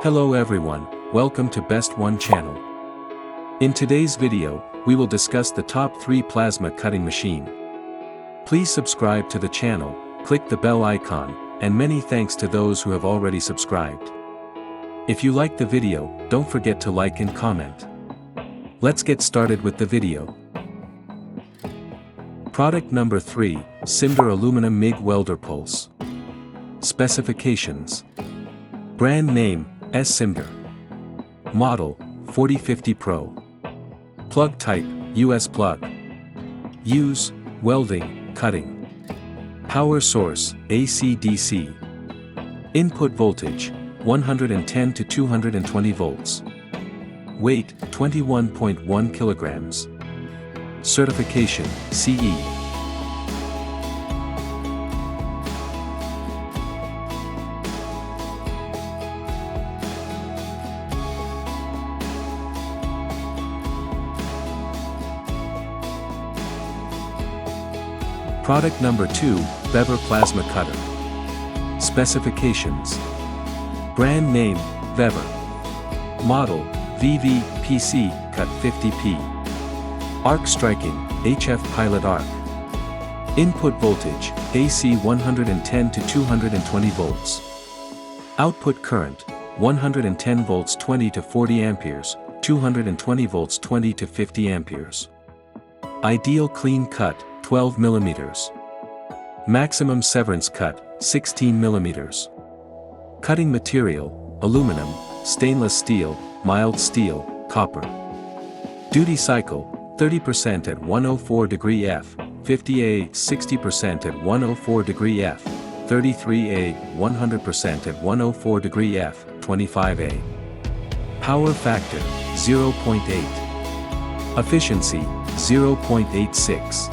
Hello everyone, welcome to Best One channel. In today's video, we will discuss the top 3 plasma cutting machine. Please subscribe to the channel, click the bell icon, and many thanks to those who have already subscribed. If you like the video, don't forget to like and comment. Let's get started with the video. Product number 3, Cinder Aluminum MIG Welder Pulse. Specifications. Brand name, Cinder. Model, 4050 Pro. Plug type, US plug. Use, welding, cutting. Power source, AC/DC. Input voltage, 110 to 220 volts. Weight, 21.1 kilograms. Certification, CE. Product number 2, Welder Plasma Cutter. Specifications. Brand name, Welder. Model, VV-PC, Cut 50P. Arc striking, HF Pilot Arc. Input voltage, AC 110 to 220 volts. Output current, 110 volts 20 to 40 amperes, 220 volts 20 to 50 amperes. Ideal clean cut, 12 mm. Maximum severance cut, 16 mm. Cutting material, aluminum, stainless steel, mild steel, copper. Duty cycle, 30% at 104 degree F, 50A 60% at 104 degree F, 33A 100% at 104 degree F, 25A. Power factor, 0.8. Efficiency, 0.86.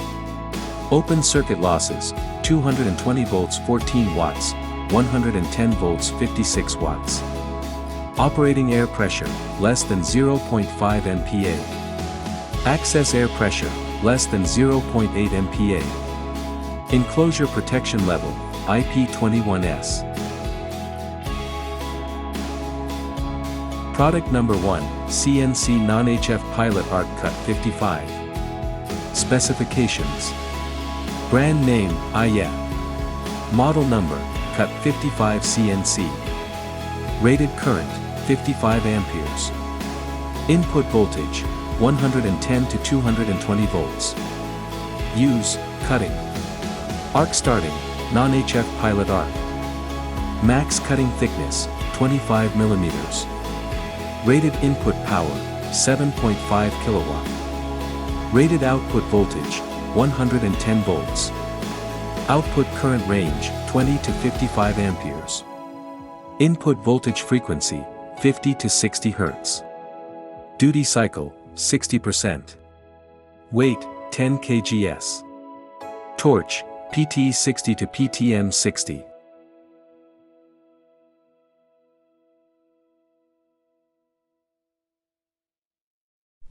Open circuit losses, 220 volts 14 watts, 110 volts 56 watts. Operating air pressure, less than 0.5 MPa. Access air pressure, less than 0.8 MPa. Enclosure protection level, IP21S. Product number 1, CNC Non-HF Pilot Arc Cut 55. Specifications. Brand name, IF. Model number, Cut 55 CNC. Rated current, 55 amperes. Input voltage, 110 to 220 volts. Use, cutting. Arc starting, non-HF pilot arc. Max cutting thickness, 25 mm. Rated input power, 7.5 kilowatt. Rated output voltage, 110 volts. Output current range, 20 to 55 amperes. Input voltage frequency, 50 to 60 Hz. Duty cycle, 60%. Weight, 10 kgs. Torch, PT 60 to PTM 60.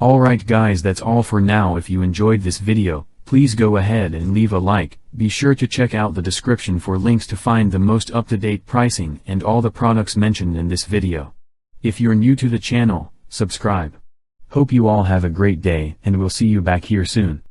Alright guys, that's all for now. If you enjoyed this video, please go ahead and leave a like. Be sure to check out the description for links to find the most up-to-date pricing and all the products mentioned in this video. If you're new to the channel, subscribe. Hope you all have a great day and we'll see you back here soon.